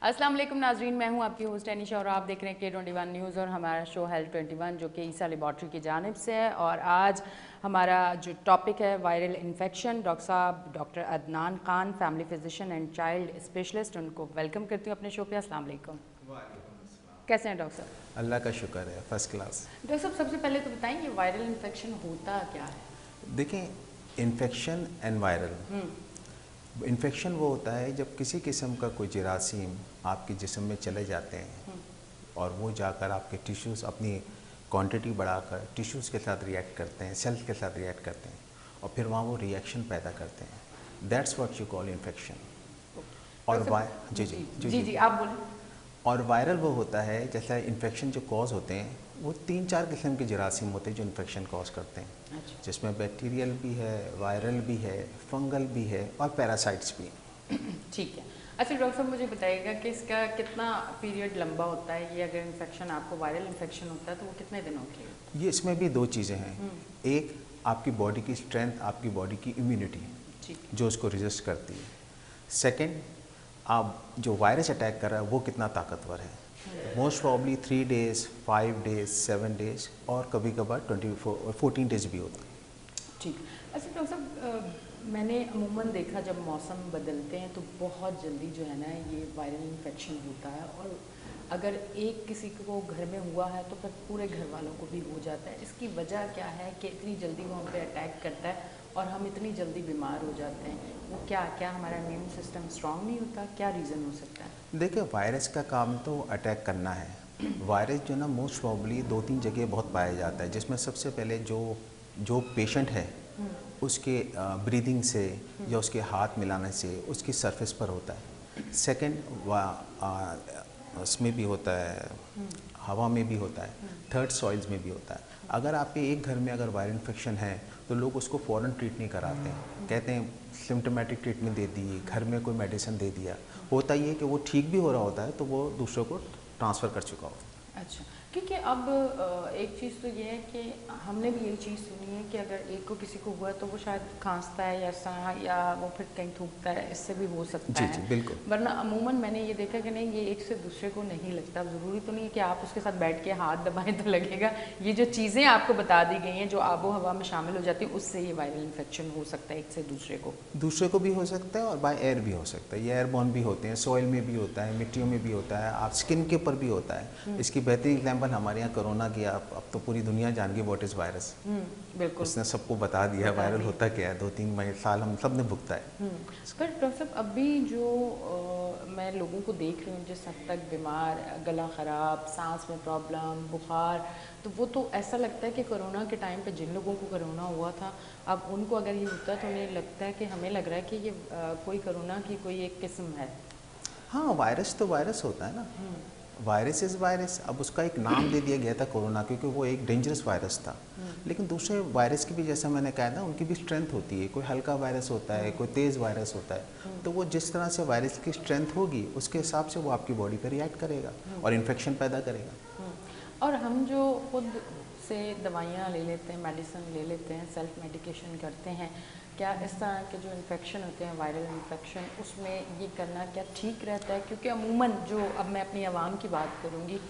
अस्सलाम वालेकुम नाजरीन, मैं हूं आपकी होस्ट अनीशा और आप देख रहे हैं K21 न्यूज़ और हमारा शो हेल्थ 21 जो कि ईसा लेबॉर्ट्री की जानिब से है। और आज हमारा जो टॉपिक है वायरल इन्फेक्शन। डॉक्टर साहब doctor Adnan Khan, family physician and child specialist, उनको वेलकम करती हूँ अपने शो पे। अस्सलाम वालेकुम। कैसे हैं डॉक्टर साहब? अल्लाह का शुक्र है, फर्स्ट क्लास। डॉक्टर साहब सबसे पहले तो बताएं ये वायरल इन्फेक्शन होता क्या है? देखें, इन्फेक्शन एंड वायरल, इन्फेक्शन वो होता है जब किसी किस्म का कोई जरासीम आपके जिस्म में चले जाते हैं और वो जाकर आपके टिश्यूज़ अपनी क्वांटिटी बढ़ाकर टिश्यूज़ के साथ रिएक्ट करते हैं, सेल्स के साथ रिएक्ट करते हैं और फिर वहाँ वो रिएक्शन पैदा करते हैं। That's what you call infection. और जी जी जी जी जी आप बोलें। और वायरल वो होता है जैसा इन्फेक्शन जो कॉज होते हैं वो 3-4 किस्म के जरासीम होते हैं जो इन्फेक्शन कॉज करते हैं। अच्छा। जिसमें बैक्टीरियल भी है, वायरल भी है, फंगल भी है और पैरासाइट्स भी हैं। ठीक है। अच्छा डॉक्टर साहब मुझे बताइएगा कि इसका कितना पीरियड लंबा होता है? ये अगर इन्फेक्शन आपको वायरल इन्फेक्शन होता है तो वो कितने दिनों के लिए? ये इसमें भी 2 चीज़ें हैं। एक आपकी बॉडी की स्ट्रेंथ, आपकी बॉडी की इम्यूनिटी जो उसको रेजिस्ट करती है। सेकेंड, आप जो वायरस अटैक कर रहा है वो कितना ताकतवर है। Most probably 3 days, 5 days, 7 days और कभी कभार 14 डेज़ भी होते हैं। ठीक। अच्छा डॉक्टर साहब मैंने अमूमन देखा जब मौसम बदलते हैं तो बहुत जल्दी जो है ना ये वायरल इन्फेक्शन होता है, और अगर एक किसी को घर में हुआ है तो फिर पूरे घर वालों को भी हो जाता है। इसकी वजह क्या है कि इतनी जल्दी वो हम पे अटैक करता है और हम इतनी जल्दी बीमार हो जाते हैं? वो क्या हमारा इम्यून सिस्टम स्ट्रांग नहीं होता? क्या रीज़न हो सकता है? देखिए, वायरस का काम तो अटैक करना है। वायरस जो ना मोस्ट प्रॉब्ली 2-3 जगह बहुत पाया जाता है, जिसमें सबसे पहले जो पेशेंट है उसके ब्रीदिंग से या उसके हाथ मिलाने से उसकी सरफेस पर होता है। सेकंड, उसमें भी होता है, हवा में भी होता है। थर्ड, सॉइल्स में भी होता है। अगर आपके एक घर में अगर वायरल इन्फेक्शन है तो लोग उसको फ़ौरन ट्रीट नहीं कराते हैं, कहते हैं सिम्टोमेटिक ट्रीटमेंट दे दी, घर में कोई मेडिसिन दे दिया। होता ये है कि वो ठीक भी हो रहा होता है तो वो दूसरों को ट्रांसफ़र कर चुका होता है। अच्छा, क्योंकि अब एक चीज़ तो ये है कि हमने भी यही चीज़ सुनी है कि अगर एक को किसी को हुआ तो वो शायद खांसता है या वो फिर कहीं थूकता है, इससे भी हो सकता जी है। जी बिल्कुल। वरना अमूमन मैंने ये देखा कि नहीं, ये एक से दूसरे को नहीं लगता। ज़रूरी तो नहीं है कि आप उसके साथ बैठ के हाथ दबाएं तो लगेगा। ये जो चीज़ें आपको बता दी गई हैं जो आबो हवा में शामिल हो जाती है, उससे ये वायरल इन्फेक्शन हो सकता है एक से दूसरे को भी हो सकता है और बाय एयर भी हो सकता है। ये एयरबॉर्न भी होते हैं, सॉइल में भी होता है, मिट्टियों में भी होता है, आप स्किन के ऊपर भी होता है। इसकी बेहतरीन एग्जाम्पल हमारे यहाँ कोरोना की, अब तो पूरी दुनिया जान गई व्हाट इज़ वायरस। बिल्कुल, उसने सबको बता दिया वायरल होता क्या है। 2-3 साल हम सब ने भुगता है। पर डॉक्टर साहब अभी जो मैं लोगों को देख रही हूँ जिस हद तक बीमार, गला ख़राब, सांस में प्रॉब्लम, बुखार, तो वो तो ऐसा लगता है कि कोरोना के टाइम पे जिन लोगों को कोरोना हुआ था अब उनको अगर ये होता है तो उन्हें लगता है कि हमें लग रहा है कि ये कोई कोरोना की कोई एक किस्म है। हाँ, वायरस तो वायरस होता है ना। Virus is virus. अब उसका एक नाम दे दिया गया था कोरोना क्योंकि वो एक डेंजरस वायरस था। लेकिन दूसरे वायरस की भी, जैसा मैंने कहा था, उनकी भी स्ट्रेंथ होती है। कोई हल्का वायरस होता है, कोई तेज़ वायरस होता है। तो वो जिस तरह से वायरस की स्ट्रेंथ होगी उसके हिसाब से वो आपकी बॉडी पर रिएक्ट करेगा और इन्फेक्शन पैदा करेगा। और हम जो खुद से दवाइयाँ ले लेते हैं, मेडिसिन ले लेते हैं, सेल्फ मेडिकेशन करते हैं, क्या इस तरह के जो इन्फेक्शन होते हैं वायरल इन्फेक्शन, उसमें ये करना क्या ठीक रहता है? क्योंकि अमूमन जो, अब मैं अपनी आवाम की बात करूँगी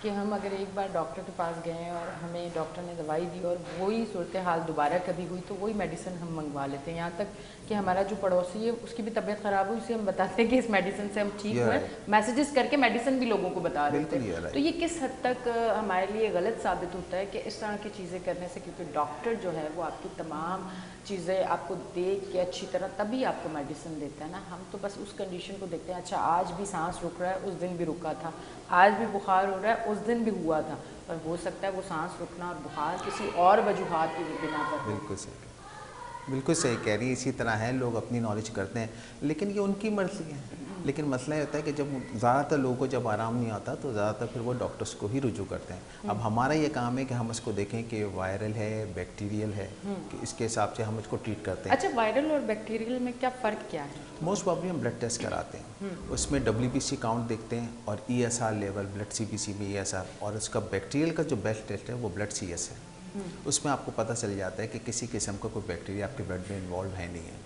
कि हम अगर एक बार डॉक्टर के पास गए और हमें डॉक्टर ने दवाई दी और वही सूरत हाल दोबारा कभी हुई तो वही मेडिसिन हम मंगवा लेते हैं। यहाँ तक कि हमारा जो पड़ोसी है उसकी भी तबीयत ख़राब हुई, उसे हम बताते हैं कि इस मेडिसिन से हम ठीक हुए, मैसेजेस करके मेडिसिन भी लोगों को बता देते हैं। तो ये किस हद तक हमारे लिए गलत साबित होता है कि इस तरह की चीज़ें करने से? क्योंकि डॉक्टर जो है वो आपकी तमाम चीज़ें आपको देख के अच्छी तरह तभी आपको मेडिसिन देता है ना। हम तो बस उस कंडीशन को देखते हैं, अच्छा आज भी सांस रुक रहा है, उस दिन भी रुका था, आज भी बुखार हो रहा है, उस दिन भी हुआ था, पर हो सकता है वो सांस रुकना और बुखार किसी और वजूहात की बिना पर। बिल्कुल सही कह रही है। इसी तरह है, लोग अपनी नॉलेज करते हैं लेकिन ये उनकी मर्जी है। लेकिन मसला ये होता है कि जब ज़्यादातर लोगों को जब आराम नहीं आता तो ज़्यादातर फिर वो डॉक्टर्स को ही रुजू करते हैं। अब हमारा ये काम है कि हम इसको देखें कि वायरल है, बैक्टीरियल है, कि इसके हिसाब से हम इसको ट्रीट करते हैं। अच्छा, वायरल और बैक्टीरियल में क्या फ़र्क क्या है? मोस्ट प्रॉब्ली हम ब्लड टेस्ट कराते हैं, उसमें WBC काउंट देखते हैं और ESR लेवल, ब्लड CBC में ESR, और उसका बैक्टीरियल का जो बेस्ट टेस्ट है वो ब्लड CS है। उसमें आपको पता चल जाता है कि किसी किस्म का कोई बैक्टीरिया आपके ब्लड में इन्वॉल्व है नहीं है।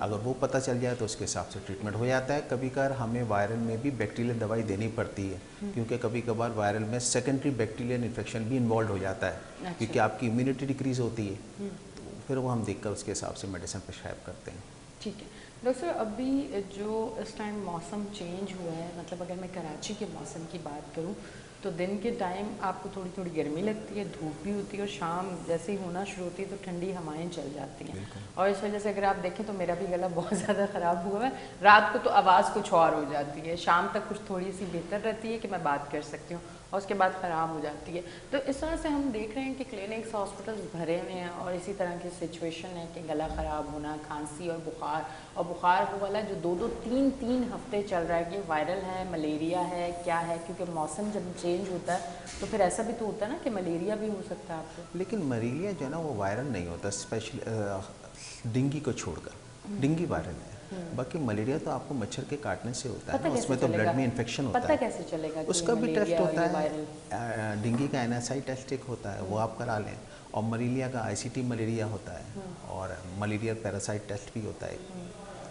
अगर वो पता चल जाए तो उसके हिसाब से ट्रीटमेंट हो जाता है। कभी कभार हमें वायरल में भी बैक्टीरियल दवाई देनी पड़ती है, क्योंकि कभी कभार वायरल में सेकेंडरी बैक्टीरियल इन्फेक्शन भी इन्वॉल्व हो जाता है। अच्छा। क्योंकि आपकी इम्यूनिटी डिक्रीज़ होती है, तो फिर वो हम देखकर उसके हिसाब से मेडिसिन प्रिस्क्राइब करते हैं। ठीक है डॉक्टर साहब, अभी जो इस टाइम मौसम चेंज हुआ है, मतलब अगर मैं कराची के मौसम की बात करूं तो दिन के टाइम आपको थोड़ी थोड़ी गर्मी लगती है, धूप भी होती है, और शाम जैसे ही होना शुरू होती है तो ठंडी हवाएं चल जाती हैं। और इस वजह से अगर आप देखें तो मेरा भी गला बहुत ज़्यादा ख़राब हुआ है। रात को तो आवाज़ कुछ और हो जाती है, शाम तक कुछ थोड़ी सी बेहतर रहती है कि मैं बात कर सकती हूँ, और उसके बाद ख़राब हो जाती है। तो इस तरह से हम देख रहे हैं कि क्लिनिक्स, हॉस्पिटल्स भरे हुए हैं, और इसी तरह की सिचुएशन है कि गला ख़राब होना, खांसी और बुखार वो वाला जो 2-2, 3-3 हफ्ते चल रहा है कि वायरल है, मलेरिया है, क्या है, क्योंकि मौसम जब चेंज होता है तो फिर ऐसा भी तो होता है ना कि मलेरिया भी हो सकता है आपको। लेकिन मलेरिया जो है ना वो वायरल नहीं होता, स्पेशली डेंगू को छोड़कर। डेंगू वायरल है, बाकी मलेरिया तो आपको मच्छर के काटने से होता है ना, उसमें तो ब्लड में इन्फेक्शन होता है। पता कैसे चलेगा? उसका भी टेस्ट होता है, डेंगू का NSI टेस्ट एक होता है, वो आप करा लें, और मलेरिया का ICT मलेरिया होता है, और मलेरिया पैरासाइट टेस्ट भी होता है,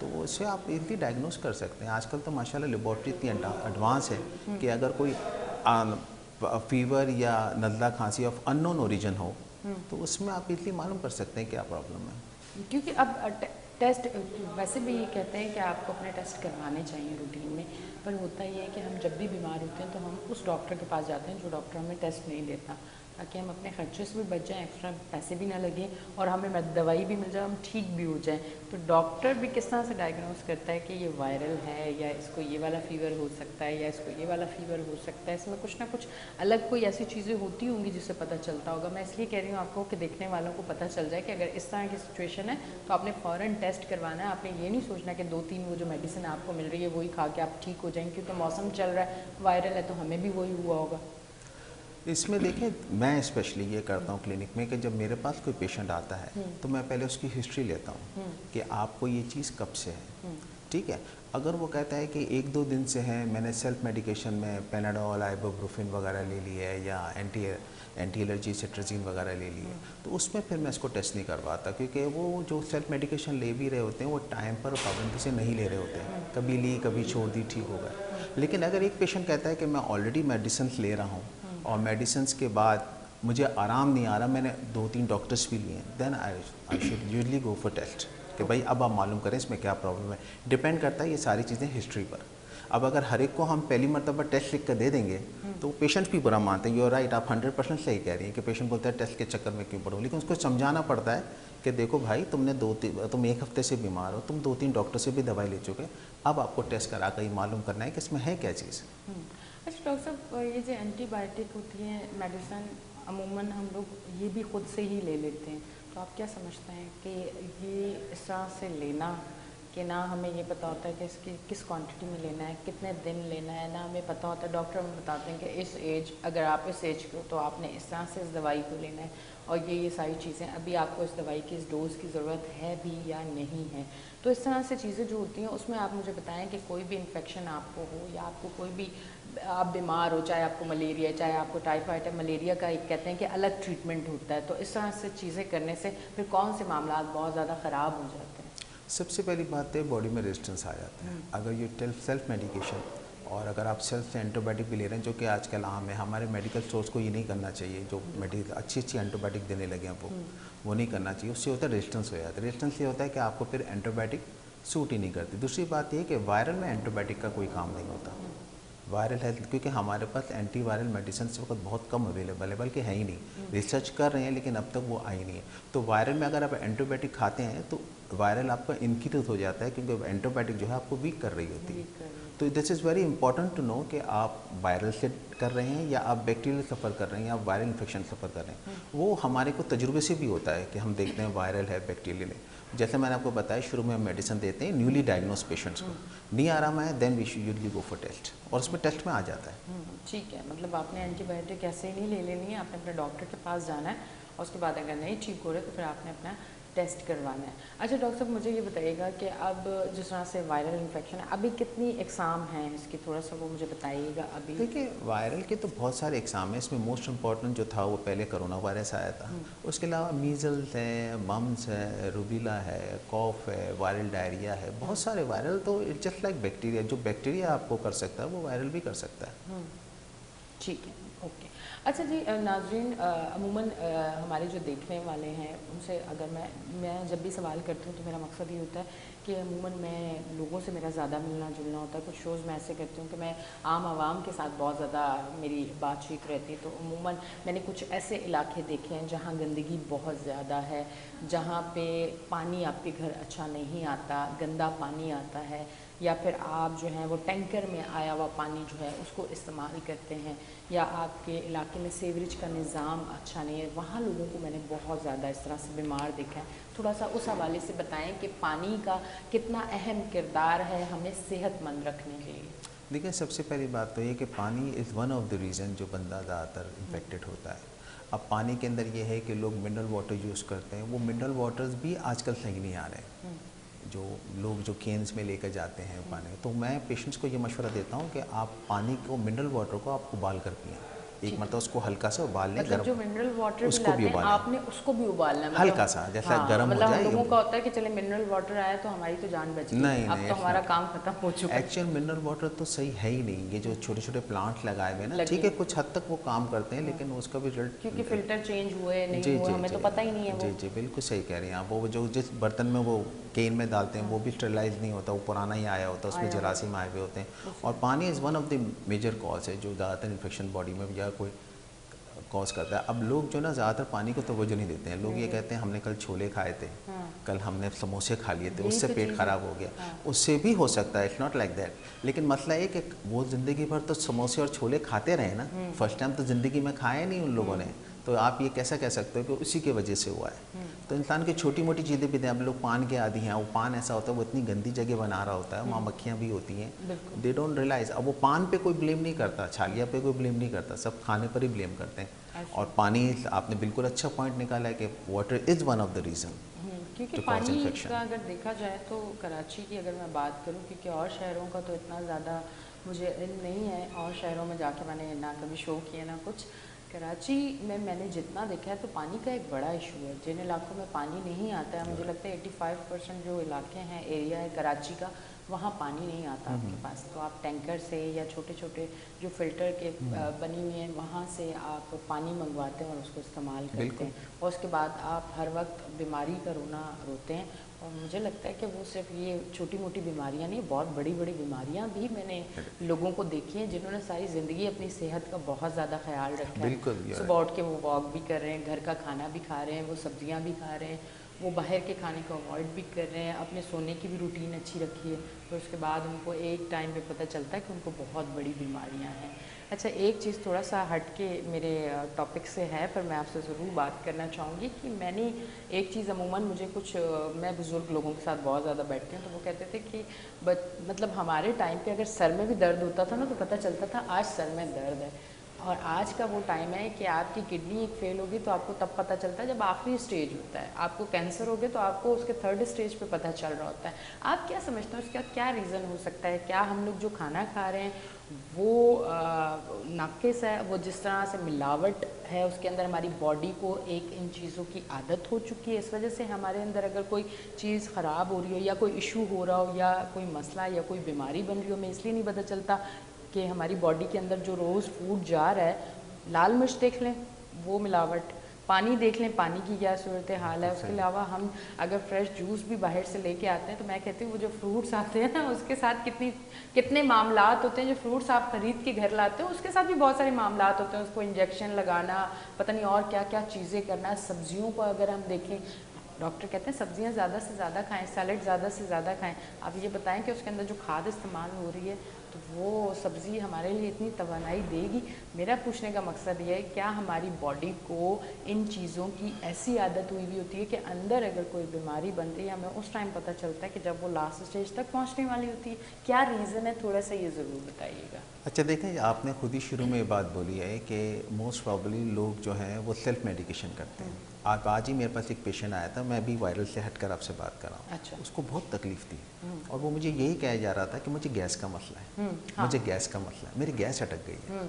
तो उससे आप इजीली डायग्नोस कर सकते हैं। आजकल तो माशाल्लाह लेबॉर्ट्री इतनी एडवांस है कि अगर कोई फीवर या नज़ला खांसी ऑफ अननोन ओरिजिन हो तो उसमें आप इजीली मालूम कर सकते हैं क्या प्रॉब्लम है। क्योंकि अब टेस्ट वैसे भी ये कहते हैं कि आपको अपने टेस्ट करवाने चाहिए रूटीन में, पर होता ये है कि हम जब भी बीमार होते हैं तो हम उस डॉक्टर के पास जाते हैं जो डॉक्टर हमें टेस्ट नहीं देता, ताकि हम अपने खर्चे से भी बच जाएं, एक्स्ट्रा पैसे भी ना लगें, और हमें दवाई भी मिल जाए, हम ठीक भी हो जाएं। तो डॉक्टर भी किस तरह से डायग्नोस करता है कि ये वायरल है, या इसको ये वाला फ़ीवर हो सकता है, या इसको ये वाला फ़ीवर हो सकता है? इसमें कुछ ना कुछ अलग कोई ऐसी चीज़ें होती होंगी जिससे पता चलता होगा। मैं इसलिए कह रही हूँ आपको कि देखने वालों को पता चल जाए कि अगर इस तरह की सिचुएशन है तो आपने फ़ौरन टेस्ट करवाना है। आपने ये नहीं सोचना कि 2-3 वो जो मेडिसिन आपको मिल रही है वही खा के आप ठीक हो जाएंगे, क्योंकि मौसम चल रहा है, वायरल है, तो हमें भी वही हुआ होगा। इसमें देखें, मैं स्पेशली ये करता हूँ क्लिनिक में कि जब मेरे पास कोई पेशेंट आता है तो मैं पहले उसकी हिस्ट्री लेता हूँ कि आपको ये चीज़ कब से है। ठीक है, अगर वो कहता है कि 1-2 दिन से है, मैंने सेल्फ मेडिकेशन में पेनाडोल, आइबुप्रोफेन वगैरह ले लिया है, या एंटी एलर्जी सिट्राजिन वगैरह ले लिए, तो उसमें फिर मैं इसको टेस्ट नहीं करवाता, क्योंकि वो जो सेल्फ मेडिकेशन ले भी रहे होते हैं वो टाइम पर पाबंदी से नहीं ले रहे होते हैं, कभी ली कभी छोड़ दी, ठीक हो गया। लेकिन अगर एक पेशेंट कहता है कि मैं ऑलरेडी मेडिसिन ले रहा हूँ और मेडिसिन के बाद मुझे आराम नहीं आ रहा, मैंने 2-3 डॉक्टर्स भी लिए हैं, then I should usually go for test कि भाई अब आप मालूम करें इसमें क्या प्रॉब्लम है। डिपेंड करता है ये सारी चीज़ें हिस्ट्री पर। अब अगर हर एक को हम पहली मरतबा टेस्ट लिख कर दे देंगे तो पेशेंट्स भी बुरा मानते हैं। यूर राइट, आप 100% सही कह रही हैं कि पेशेंट बोलता है टेस्ट के चक्कर में क्यों पढ़ो, लेकिन उसको समझाना पड़ता है कि देखो भाई तुम 1 हफ्ते से बीमार हो, तुम 2-3 डॉक्टर से भी दवाई ले चुके, अब आपको टेस्ट करा कर ये मालूम करना है कि इसमें है क्या चीज़। अच्छा डॉक्टर साहब, ये जो एंटीबायोटिक होती है मेडिसिन, अमूमन हम लोग ये भी खुद से ही ले लेते हैं, तो आप क्या समझते हैं कि ये इस तरह से लेना कि ना हमें ये पता होता है कि इसकी किस क्वांटिटी में लेना है, कितने दिन लेना है, ना हमें पता होता है। डॉक्टर हमें बताते हैं कि इस एज, अगर आप इस एज के हो तो आपने इस तरह से इस दवाई को लेना है, और ये सारी चीज़ें, अभी आपको इस दवाई की इस डोज़ की ज़रूरत है भी या नहीं है। तो इस तरह से चीज़ें जो होती हैं उसमें आप मुझे बताएं कि कोई भी इन्फेक्शन आपको हो, या आपको कोई भी आप बीमार हो, चाहे आपको मलेरिया, चाहे आपको टाइफाइड है, मलेरिया का एक कहते हैं कि अलग ट्रीटमेंट होता है, तो इस तरह से चीज़ें करने से फिर कौन से मामला बहुत ज़्यादा ख़राब हो जाते हैं? सबसे पहली बात है बॉडी में रेजिस्टेंस आ जाता है। अगर ये सेल्फ मेडिकेशन, और अगर आप सेल्फ से एंटीबायोटिक भी ले रहे हैं, जो कि आजकल आम है, हमारे मेडिकल स्टोर्स को ये नहीं करना चाहिए, जो मेडिकल अच्छी एंटीबायोटिक देने लगे हैं वो नहीं करना चाहिए। उससे होता है रेजिस्टेंस हो जाता है। रेजिस्टेंस ये होता है कि आपको फिर एंटीबायोटिक सूट ही नहीं करती। दूसरी बात ये कि वायरल में एंटीबायोटिक का कोई काम नहीं होता। वायरल हेल्थ, क्योंकि हमारे पास एंटी वायरल मेडिसिन इस वक्त बहुत कम अवेलेबल है, बल्कि है ही नहीं। रिसर्च कर रहे हैं लेकिन अब तक वो आई नहीं है। तो वायरल में अगर आप एंटीबायोटिक खाते हैं तो वायरल आपका इनक्रीज हो जाता है, क्योंकि एंटीबायोटिक जो है आपको वीक कर रही होती है। तो this is very important to know कि आप वायरल से कर रहे हैं या आप बैक्टीरियल सफ़र कर रहे हैं या वायरल इन्फेक्शन सफ़र कर रहे हैं। वो हमारे को तजुर्बे से भी होता है कि हम देखते हैं वायरल है, बैक्टीरियल है। जैसे मैंने आपको बताया, शुरू में हम मेडिसिन देते हैं न्यूली डायग्नोज पेशेंट्स को, नहीं आराम है then we should usually go for test, और उसमें टेस्ट में आ जाता है। ठीक है, मतलब आपने एंटीबायोटिक ऐसे ही नहीं ले लेनी है, आपने अपने डॉक्टर के पास जाना है, और उसके बाद अगर नहीं ठीक हो रहे तो फिर आपने अपना टेस्ट करवाना है। अच्छा डॉक्टर साहब मुझे ये बताइएगा कि अब जिस तरह से वायरल इन्फेक्शन है, अभी कितनी एग्ज़ाम हैं इसकी, थोड़ा सा वो मुझे बताइएगा अभी। देखिए वायरल के तो बहुत सारे एग्ज़ाम हैं, इसमें मोस्ट इम्पॉर्टेंट जो था वो पहले कोरोना वायरस आया था। उसके अलावा मीज़ल्स है, मम्स है, रूबीला है, कॉफ है, वायरल डायरिया है, बहुत सारे वायरल। तो इट्स जस्ट लाइक बैक्टीरिया, जो बैक्टीरिया आपको कर सकता है वो वायरल भी कर सकता है। ठीक है, ओके। अच्छा जी नाज़रीन, अमूमन हमारे जो देखने वाले हैं उनसे अगर मैं जब भी सवाल करती हूँ तो मेरा मकसद ये होता है कि अमूमन मैं लोगों से मेरा ज़्यादा मिलना जुलना होता है। कुछ शोज़ मैं ऐसे करती हूँ कि मैं आम आवाम के साथ बहुत ज़्यादा मेरी बातचीत रहती है। तो अमूमन मैंने कुछ ऐसे इलाके देखे हैं जहाँ गंदगी बहुत ज़्यादा है, जहाँ पे पानी आपके घर अच्छा नहीं आता, गंदा पानी आता है, या फिर आप जो है वो टैंकर में आया हुआ पानी जो है उसको इस्तेमाल करते हैं, या आपके इलाके में सीवरेज का निज़ाम अच्छा नहीं है। वहाँ लोगों को मैंने बहुत ज़्यादा इस तरह से बीमार देखा है। थोड़ा सा उस हवाले से बताएं कि पानी का कितना अहम किरदार है हमें सेहतमंद रखने के लिए। देखिए सबसे पहली बात तो ये कि पानी is one of the reason जो बंदा ज़्यादातर इन्फेक्टेड होता है। अब पानी के अंदर ये है कि लोग मिनरल वाटर यूज़ करते हैं, वो मिनरल वाटर्स भी आजकल सही नहीं आ रहे हैं। जो लोग जो केन्स में लेकर जाते हैं पानी, तो मैं पेशेंट्स को ये मशवरा देता हूँ कि आप पानी को, मिनरल वाटर को आप उबाल कर पिएं। एक मतलब उसको हल्का सा उबाल लें, मतलब जो गर्म, मिनरल वाटर उसको भी उबालें, आपने उसको भी उबालना है, मतलब हल्का सा, जैसा हाँ, गर्म हो मतलब जाए। हम लोगों का होता है कि चले मिनरल वाटर आया तो हमारी तो जान बच गई, नहीं अब नहीं, तो हमारा काम खत्म हो चुका है। एक्चुअल मिनरल वाटर तो सही है ही नहीं। ये जो छोटे छोटे प्लांट लगाए हुए हैं ना, ठीक है कुछ हद तक वो काम करते हैं, लेकिन उसका भी रिजल्ट, क्योंकि फिल्टर चेंज हुए नहीं जी हुए जी हमें जी तो पता ही नहीं है। जी जी बिल्कुल सही कह रही हैं आप। वो जो जिस बर्तन में वो केन में डालते हैं वो भी स्टेरलाइज नहीं होता, वो पुराना ही आया होता है, उसमें जरासीम आए हुए होते हैं। और पानी is one of the major cause है जो ज़्यादातर इन्फेक्शन बॉडी में या कोई कॉज करता है। अब लोग जो ना ज़्यादातर पानी को तवज्जो नहीं देते हैं। लोग ये कहते हैं हमने कल छोले खाए थे, कल हमने समोसे खा लिए थे, उससे पेट ख़राब हो गया। उससे भी हो सकता है, इट्स नॉट लाइक दैट। लेकिन मसला ये कि वो ज़िंदगी भर तो समोसे और छोले खाते रहे ना, फर्स्ट टाइम तो ज़िंदगी में खाए नहीं उन लोगों ने। तो आप ये कैसा कह सकते हो कि उसी की वजह से हुआ है। तो इंसान की छोटी मोटी चीज़ें भी दें। अब लोग पान के आदी हैं, वो पान ऐसा होता है वो इतनी गंदी जगह बना रहा होता है, वहाँ मक्खियाँ भी होती हैं, दे डोंट रियलाइज़। अब वो पान पे कोई ब्लेम नहीं करता, छालिया पे कोई ब्लेम नहीं करता, सब खाने पर ही ब्लेम करते हैं। और पानी, आपने बिल्कुल अच्छा पॉइंट निकाला है कि water is one of the reason क्योंकि पानी का अगर देखा जाए तो कराची की अगर मैं बात करूं, क्योंकि और शहरों का तो इतना ज़्यादा मुझे इल्म नहीं है, और शहरों में जाके मैंने ना कभी शो किया ना कुछ। कराची में मैंने जितना देखा है तो पानी का एक बड़ा इशू है। जिन इलाकों में पानी नहीं आता है, मुझे लगता है 85% जो इलाके हैं, एरिया है कराची का, वहाँ पानी नहीं आता आपके पास। तो आप टैंकर से या छोटे छोटे जो फ़िल्टर के बनी हुई हैं वहाँ से आप पानी मंगवाते हैं और उसको इस्तेमाल करते हैं, और उसके बाद आप हर वक्त बीमारी का रोना रोते हैं। और मुझे लगता है कि वो सिर्फ ये छोटी मोटी बीमारियां नहीं, बहुत बड़ी बड़ी बीमारियां भी मैंने लोगों को देखी हैं जिन्होंने सारी ज़िंदगी अपनी सेहत का बहुत ज़्यादा ख्याल रखा है। सुबह उठ के वो वॉक भी कर रहे हैं, घर का खाना भी खा रहे हैं, वो सब्जियां भी खा रहे हैं, वो बाहर के खाने को अवॉइड भी कर रहे हैं, अपने सोने की भी रूटीन अच्छी रखी है। तो उसके बाद उनको एक टाइम पे पता चलता है कि उनको बहुत बड़ी बीमारियां हैं। अच्छा, एक चीज़ थोड़ा सा हट के मेरे टॉपिक से है, पर मैं आपसे ज़रूर बात करना चाहूँगी कि मैंने एक चीज़ अमूमन मुझे कुछ मैं बुज़ुर्ग लोगों के साथ बहुत ज़्यादा बैठती हूँ, तो वो कहते थे कि मतलब हमारे टाइम पे अगर सर में भी दर्द होता था ना तो पता चलता था आज सर में दर्द है। और आज का वो टाइम है कि आपकी किडनी एक फेल होगी तो आपको तब पता चलता है जब आखिरी स्टेज होता है। आपको कैंसर हो गया तो आपको उसके 3rd स्टेज पे पता चल रहा होता है। आप क्या समझते हैं उसका क्या रीज़न हो सकता है? क्या हम लोग जो खाना खा रहे हैं वो नाक़िस है, वो जिस तरह से मिलावट है उसके अंदर, हमारी बॉडी को एक इन चीज़ों की आदत हो चुकी है, इस वजह से हमारे अंदर अगर कोई चीज़ ख़राब हो रही हो या कोई इशू हो रहा हो या कोई मसला या कोई बीमारी बन रही हो, हमें इसलिए नहीं पता चलता कि हमारी बॉडी के अंदर जो रोज़ फूड जा रहा है, लाल मिर्च देख लें वो मिलावट, पानी देख लें पानी की क्या सूरत हाल है। उसके अलावा हम अगर फ्रेश जूस भी बाहर से लेके आते हैं तो मैं कहती हूँ वो जो फ्रूट्स आते हैं ना उसके साथ कितने मामलात होते हैं। जो फ्रूट्स आप ख़रीद के घर लाते हो उसके साथ भी बहुत सारे मामलात होते हैं, उसको इंजेक्शन लगाना, पता नहीं और क्या क्या चीज़ें करना। सब्जियों को अगर हम देखें, डॉक्टर कहते हैं सब्जियां ज़्यादा से ज़्यादा खाएं, सैलेड ज़्यादा से ज़्यादा खाएं। आप ये बताएं कि उसके अंदर जो खाद इस्तेमाल हो रही है तो वो सब्ज़ी हमारे लिए इतनी तवानाई देगी? मेरा पूछने का मकसद ये है, क्या हमारी बॉडी को इन चीज़ों की ऐसी आदत हुई होती है कि अंदर अगर कोई बीमारी बन रही है हमें उस टाइम पता चलता है कि जब वो लास्ट स्टेज तक पहुँचने वाली होती है? क्या रीज़न है, थोड़ा सा ये ज़रूर बताइएगा। अच्छा देखें, आपने खुद ही शुरू में ये बात बोली है कि मोस्ट प्रॉब्ली लोग जो हैं वो सेल्फ मेडिकेशन करते हैं। आप आज ही मेरे पास एक पेशेंट आया था, मैं भी वायरल से हटकर आपसे बात कर रहा हूँ। अच्छा। उसको बहुत तकलीफ थी और वो मुझे यही कहा जा रहा था कि मुझे गैस का मसला है, हाँ। मुझे गैस का मसला है, मेरी गैस अटक गई है।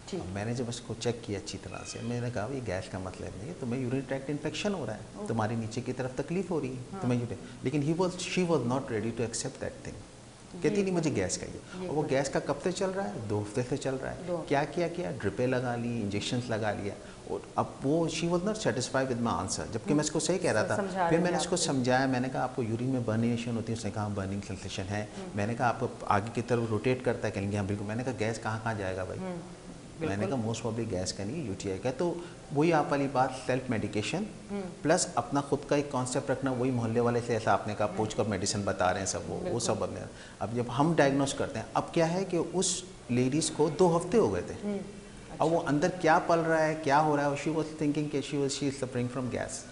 ठीक। अब मैंने जब उसको चेक किया अच्छी तरह से, मैंने कहा ये गैस का मतलब नहीं है, तुम्हें यूरिन ट्रैक्ट इन्फेक्शन हो रहा है, तुम्हारी नीचे की तरफ तकलीफ हो रही है, तुम्हें लेकिन she was not ready to accept that thing. कहती नहीं मुझे गैस का ही। और वो गैस का कब से चल रहा है? 2 हफ्ते से चल रहा है। क्या किया, ड्रिपें लगा ली, इंजेक्शंस लगा लिया, और अब वो she was not satisfied with my answer, जबकि मैं इसको सही कह रहा था। फिर मैंने उसको समझाया, मैंने कहा आपको यूरिन में बर्निंग होती है, उसने कहा बर्निंग सेंसेशन है। मैंने कहा आपको आगे की तरफ रोटेट करता है, कहेंगे हाँ बिल्कुल। मैंने कहा गैस कहाँ जाएगा भाई? मैंने कहा मोस्ट प्रॉब्ली गैस का नहीं, यूटीआई का। तो वही आप वाली बात, सेल्फ मेडिकेशन प्लस अपना खुद का एक कॉन्सेप्ट रखना। वही मोहल्ले वाले से ऐसा आपने कहा पूछ कर मेडिसिन बता रहे हैं सब, वो सब अब जब हम डायग्नोस करते हैं, अब क्या है कि उस लेडीज़ को 2 हफ्ते हो गए थे। अब वो अंदर क्या पल रहा है, क्या हो रहा है, शी वॉज थिंकिंग कि she is suffering from gas.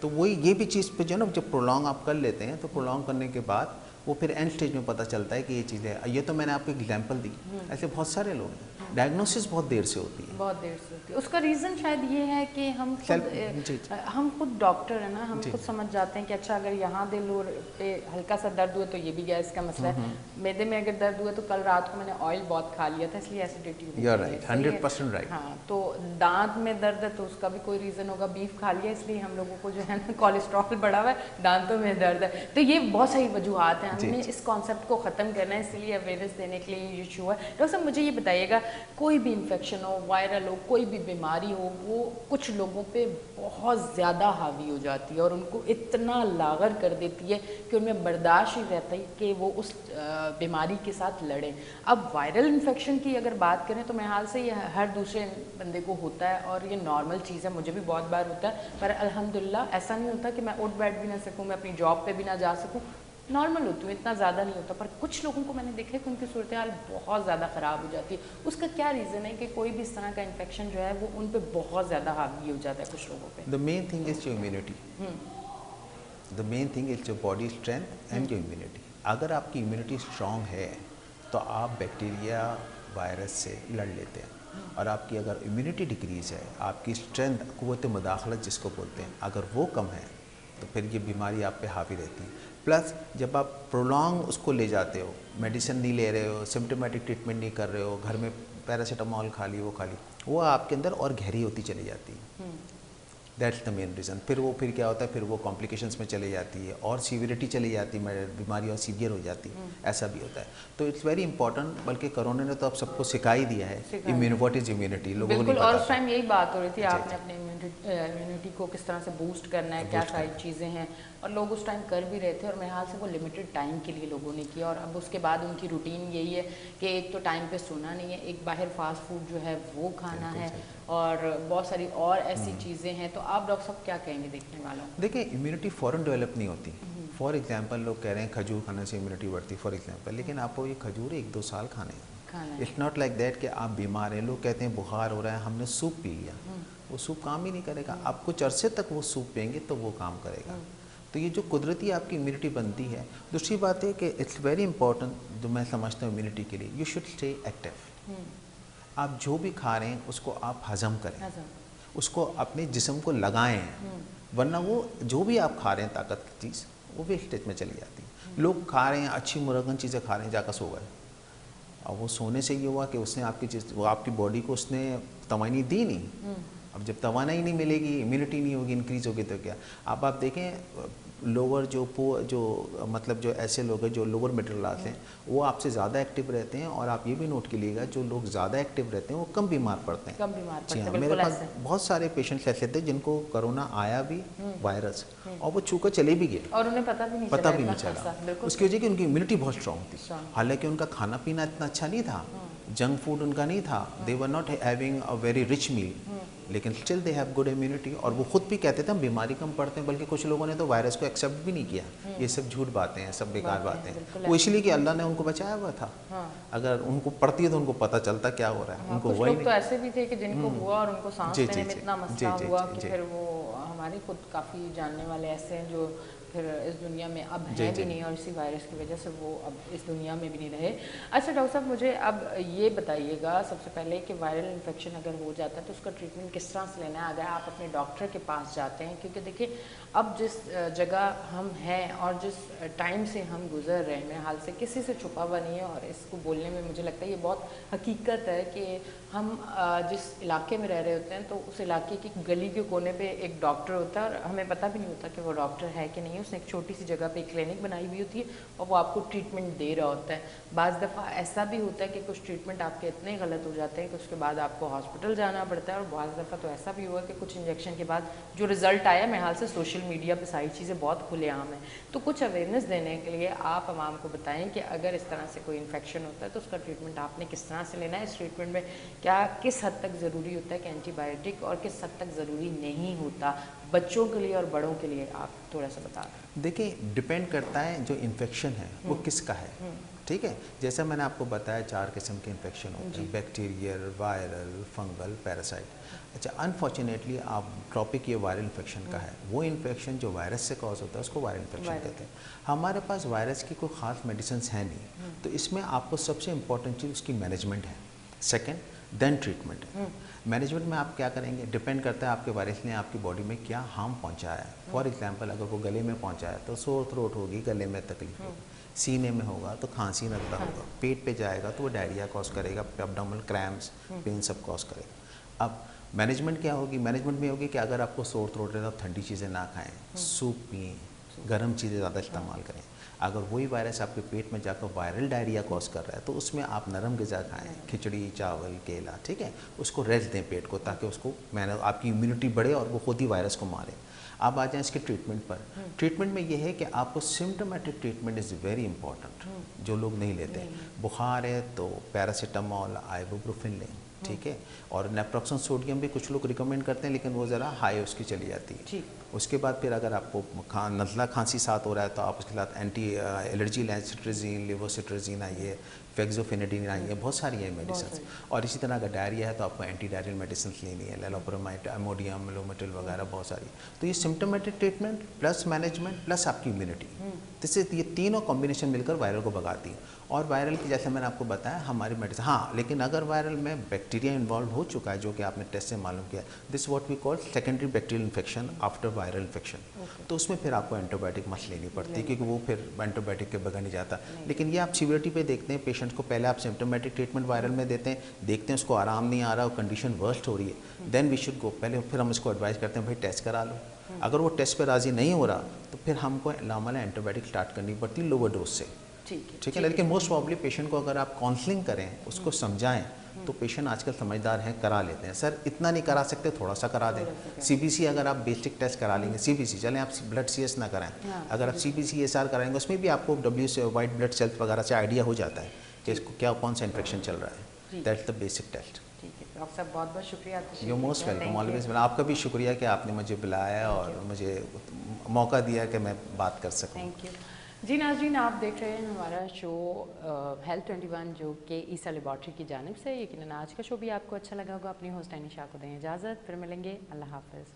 तो वही ये भी चीज़ पे जो ना, जब प्रोलॉन्ग आप कर लेते हैं तो प्रोलॉन्ग करने के बाद वो फिर एंड स्टेज में पता चलता है कि ये चीज़ है। ये तो मैंने आपको एग्जांपल दी, ऐसे बहुत सारे लोग हैं। डायग्नोसिस बहुत देर से होती है, बहुत देर से होती है। उसका रीज़न शायद ये है कि हम खुद डॉक्टर है ना, हम खुद समझ जाते हैं कि अच्छा अगर यहाँ दिल पे हल्का सा दर्द हुआ तो ये भी गैस का मसला है, मैदे में अगर दर्द हुआ तो कल रात को मैंने ऑयल बहुत खा लिया था इसलिए एसिडिटी हुई। You are right, 100% right. हाँ, तो दांत में दर्द है तो उसका भी कोई रीज़न होगा, बीफ खा लिया इसलिए हम लोगों को जो है ना कोलेस्ट्रॉल बढ़ा हुआ है, दांतों में दर्द है। तो ये बहुत सारी वजूहत हैं, हमने इस कॉन्सेप्ट को ख़त्म करना है, इसलिए अवेयरनेस देने के लिए ये शो है। डॉक्टर साहब मुझे ये बताइएगा, कोई भी इन्फेक्शन हो, वायरल हो, कोई भी बीमारी हो, वो कुछ लोगों पे बहुत ज़्यादा हावी हो जाती है और उनको इतना लागर कर देती है कि उनमें बर्दाश्त ही रहता है कि वो उस बीमारी के साथ लड़ें। अब वायरल इन्फेक्शन की अगर बात करें तो मेरे हाल से ये हर दूसरे बंदे को होता है और ये नॉर्मल चीज़ है, मुझे भी बहुत बार होता है, पर अल्हम्दुलिल्लाह ऐसा नहीं होता कि मैं उठ बैठ भी ना सकूँ, मैं अपनी जॉब पे भी ना जा सकूँ, नॉर्मल होती हूँ, इतना ज़्यादा नहीं होता। पर कुछ लोगों को मैंने देखा है कि उनकी सूरत हाल बहुत ज़्यादा ख़राब हो जाती है। उसका क्या रीज़न है कि कोई भी इस तरह का इन्फेक्शन जो है वो उन पे बहुत ज़्यादा हावी हो जाता है कुछ लोगों पे? The main thing is your immunity, the main thing is your body strength and your immunity. अगर आपकी इम्यूनिटी स्ट्रॉन्ग है तो आप बैक्टीरिया वायरस से लड़ लेते हैं, और आपकी अगर इम्यूनिटी डिक्रीज़ है, आपकी स्ट्रेंथ, क़ुव्वत मुदाखलत जिसको बोलते हैं, अगर वो कम है तो फिर ये बीमारी आप पे हावी रहती है। प्लस जब आप प्रोलॉन्ग उसको ले जाते हो, मेडिसिन नहीं ले रहे हो, सिम्टोमेटिक ट्रीटमेंट नहीं कर रहे हो, घर में पैरासीटामोल खा ली, वो आपके अंदर और गहरी होती चली जाती है। That's the main reason. फिर क्या होता है, फिर वो कॉम्प्लिकेशंस में चली जाती है और सीवियरिटी चली जाती है, बीमारी और सीवियर हो जाती है, ऐसा भी होता है। तो इट्स वेरी इंपॉर्टेंट, बल्कि कोरोना ने तो अब सबको सिखा ही दिया है व्हाट इज़ इम्यूनिटी, लोगों को नहीं पता। और उस टाइम यही बात हो रही थी, आपने अपने इम्यूनिटी को किस तरह से बूस्ट करना है, क्या सारी चीज़ें हैं, और लोग उस टाइम कर भी रहे थे, और मेरे हाल से वो लिमिटेड टाइम के लिए लोगों ने किया। और अब उसके बाद उनकी रूटीन यही है कि एक तो टाइम पे सोना नहीं है, एक बाहर फास्ट फूड जो है वो खाना है, और बहुत सारी और ऐसी चीज़ें हैं। तो आप डॉक्टर साहब क्या कहेंगे देखने वालों? देखिए, इम्यूनिटी फ़ौरन डेवलप नहीं होती। फॉर एग्जांपल लोग कह रहे हैं खजूर खाने से इम्यूनिटी बढ़ती, फॉर एग्जांपल, लेकिन आपको ये खजूर 1-2 साल खाने हैं। इट्स नॉट लाइक दैट कि आप बीमार हैं, लोग कहते हैं बुखार हो रहा है, हमने सूप पी लिया, वो सूप काम ही नहीं करेगा। आप कुछ अरसे तक वो सूप पिएंगे तो वो काम करेगा। तो ये जो कुदरती आपकी इम्यूनिटी बनती है। दूसरी बात है कि इट्स वेरी इंपॉर्टेंट, जो मैं समझता हूँ इम्यूनिटी के लिए, यू शुड स्टे एक्टिव। आप जो भी खा रहे हैं उसको आप हजम करें, उसको अपने जिस्म को लगाएं, वरना वो जो भी आप खा रहे हैं ताकत की चीज़, वो वेस्टेज में चली जाती है। लोग खा रहे हैं, अच्छी मुरगन चीज़ें खा रहे हैं, जाकर सो गए, और वो सोने से ये हुआ कि उसने आपकी चीज़, वो आपकी बॉडी को उसने तवानी दी नहीं। अब जब तवानाई नहीं मिलेगी, इम्यूनिटी नहीं होगी, इंक्रीज़ होगी, तो क्या? अब आप देखें लोअर जो मतलब जो ऐसे लोग हैं जो लोअर मिडिल क्लास हैं, वो आपसे ज़्यादा एक्टिव रहते हैं, और आप ये भी नोट कीजिएगा जो लोग ज़्यादा एक्टिव रहते हैं वो कम बीमार पड़ते हैं। जी हाँ, मेरे पास बहुत सारे पेशेंट्स ऐसे थे जिनको कोरोना आया भी, वायरस, और वो छू कर चले भी गए और उन्हें पता भी नहीं चला। उसकी वजह कि उनकी इम्यूनिटी बहुत स्ट्रॉन्ग थी। हालांकि उनका खाना पीना इतना अच्छा नहीं था, जंक फूड उनका नहीं था, they were not having a very rich meal, लेकिन still they have good immunity. और वो खुद भी कहते थे हम बीमारी कम पड़ते हैं, बल्कि कुछ लोगों ने तो वायरस को एक्सेप्ट भी नहीं किया। ये सब झूठ बातें हैं, सब बेकार बातें हैं। वो इसलिए कि अल्लाह ने उनको बचाया हुआ था। अगर उनको पड़ती है तो उनको पता चलता क्या हो रहा है। उनको कुछ लोग तो ऐसे भी थे कि जिनको हुआ और उनको सांस लेने में इतना मसला हुआ कि फिर वो, हमारे खुद काफ़ी जानने वाले ऐसे हैं जो फिर इस दुनिया में अब जी, है जी। भी नहीं, और इसी वायरस की वजह से वो अब इस दुनिया में भी नहीं रहे। अच्छा डॉक्टर साहब, मुझे अब ये बताइएगा सबसे पहले कि वायरल इन्फेक्शन अगर हो जाता है तो उसका ट्रीटमेंट किस तरह से लेना है अगर आप अपने डॉक्टर के पास जाते हैं? क्योंकि देखिए अब जिस जगह हम हैं और जिस टाइम से हम गुजर रहे हैं, मेरे हाल से किसी से छुपा हुआ नहीं है, और इसको बोलने में मुझे लगता है ये बहुत हकीकत है कि हम जिस इलाके में रह रहे होते हैं तो उस इलाके की गली के कोने पे एक डॉक्टर होता है, और हमें पता भी नहीं होता कि वो डॉक्टर है कि नहीं। उसने एक छोटी सी जगह पे एक क्लिनिक बनाई हुई होती है और वो आपको ट्रीटमेंट दे रहा होता है। बाज़ दफ़ा ऐसा भी होता है कि कुछ ट्रीटमेंट आपके इतने गलत हो जाते हैं कि उसके बाद आपको हॉस्पिटल जाना पड़ता है, और बाज़ दफ़ा तो ऐसा भी हुआ कि कुछ इंजेक्शन के बाद जो रिज़ल्ट आया, मेरे हाल से सोशल मीडिया पर सारी चीज़ें बहुत खुलेआम हैं। तो कुछ अवेयरनेस देने के लिए आप आवाम को बताएं कि अगर इस तरह से कोई इन्फेक्शन होता है तो उसका ट्रीटमेंट आपने किस तरह से लेना है। इस ट्रीटमेंट में क्या किस हद तक ज़रूरी होता है कि एंटीबायोटिक, और किस हद तक ज़रूरी नहीं होता बच्चों के लिए और बड़ों के लिए, आप थोड़ा सा बता दें। देखिए, डिपेंड करता है जो इन्फेक्शन है वो किसका है। ठीक है, जैसा मैंने आपको बताया 4 किस्म के इन्फेक्शन होते हैं, बैक्टीरियल, वायरल, फंगल, पैरासाइट। अच्छा, अनफॉर्चुनेटली आप टॉपिक ये वायरल इन्फेक्शन का है। वो इन्फेक्शन जो वायरस से कॉज होता है उसको वायरल इन्फेक्शन कहते हैं। हमारे पास वायरस की कोई ख़ास मेडिसिन है नहीं, तो इसमें आपको सबसे इम्पॉर्टेंट चीज़ उसकी मैनेजमेंट है। सेकेंड, देन ट्रीटमेंट है। मैनेजमेंट में आप क्या करेंगे, डिपेंड करता है आपके वायरस ने आपकी बॉडी में क्या हार्म पहुंचाया है। फॉर एग्जांपल, अगर वो गले में पहुंचाया तो सोर थ्रोट होगी, गले में तकलीफ होगी। सीने में होगा तो खांसी नज़ला होगा। पेट पे जाएगा तो वो डायरिया कॉज करेगा, एब्डोमिनल क्रैम्प्स, पेन सब कॉज करेगा। अब मैनेजमेंट क्या होगी, मैनेजमेंट में होगी कि अगर आपको सोर थ्रोट है तो आप ठंडी चीज़ें ना खाएँ, सूप पिएँ, गर्म चीज़ें ज़्यादा इस्तेमाल करें। अगर वही वायरस आपके पेट में जाकर वायरल डायरिया कॉज कर रहा है तो उसमें आप नरम ग़िज़ा खाएं, खिचड़ी, चावल, केला, ठीक है। उसको रेस्ट दें पेट को, ताकि उसको आपकी इम्यूनिटी बढ़े और वो खुद ही वायरस को मारे। अब आ जाएं इसके ट्रीटमेंट पर। ट्रीटमेंट में ये है कि आपको symptomatic treatment is very important, जो लोग नहीं लेते। बुखार है तो पैरासीटामॉल, आइबुप्रोफेन लें, ठीक है। और नेप्रोक्सन सोडियम भी कुछ लोग रिकमेंड करते हैं, लेकिन वो ज़रा हाई उसकी चली जाती है। उसके बाद फिर अगर आपको नज़ला खांसी साथ हो रहा है तो आप उसके साथ एंटी एलर्जी लें, सिट्राजीन, लेवोसिट्राजीन आई है, फेक्सोफेनेडिन आई है, बहुत सारी है मेडिसिन। और इसी तरह अगर डायरिया है तो आपको एंटी डायरियल मेडिसिन लेनी है, लेलोप्रोमाइड, अमोडियम, लोमेटिल वगैरह बहुत सारी। तो ये symptomatic treatment plus management plus आपकी इम्यूनिटी, जिससे ये तीनों कॉम्बिनेशन मिलकर वायरल को भगाती है। और वायरल की जैसे मैंने आपको बताया हमारी मेडिसिन, हाँ, लेकिन अगर वायरल में बैक्टीरिया इन्वॉल्व हो चुका है, जो कि आपने टेस्ट से मालूम किया, this what we call secondary bacterial infection after viral infection, तो उसमें फिर आपको एंटीबायोटिक मत लेनी पड़ती है, क्योंकि वो फिर एंटीबायोटिक के बगैर नहीं जाता। लेकिन ये आप सीवियरिटी पे देखते हैं, पेशेंट को पहले आप सिम्टोमेटिक ट्रीटमेंट वायरल में देते हैं, देखते हैं उसको आराम नहीं आ रहा और कंडीशन वर्स्ट हो रही है, देन वी शुड गो। पहले फिर हम इसको एडवाइस करते हैं भाई टेस्ट करा लो। अगर वो टेस्ट पे राज़ी नहीं हो रहा तो फिर हमको नॉर्मल एंटीबायोटिक स्टार्ट करनी पड़ती है लोअर डोज से, ठीक है। लेकिन मोस्ट प्रॉब्ली पेशेंट को अगर आप काउंसलिंग करें, उसको समझाएं, तो पेशेंट आजकल समझदार हैं, करा लेते हैं। सर इतना नहीं करा सकते, थोड़ा सा करा दें। सीबीसी अगर आप बेसिक टेस्ट करा लेंगे, सीबीसी चलें, आप ब्लड सीएस ना कराएं, अगर आप सीबीसी एसआर कराएंगे उसमें भी आपको डब्ल्यू से वाइट ब्लड सेल्स वगैरह से आइडिया हो जाता है कि इसको क्या कौन सा इन्फेक्शन चल रहा है। That's the basic test. Doctor साहब बहुत बहुत शुक्रिया। You most welcome, always. आपका भी शुक्रिया कि आपने मुझे बुलाया और मुझे मौका दिया कि मैं बात कर सकूं। थैंक यू जी। नाज़रीन, आप देख रहे हैं हमारा शो हेल्थ 21, जो कि ईसा लेबॉर्ट्री की जानिब से। यकीनन आज का शो भी आपको अच्छा लगा होगा। अपनी होस्ट एनिशा को दें इजाज़त, फिर मिलेंगे। अल्लाह हाफ़िज़।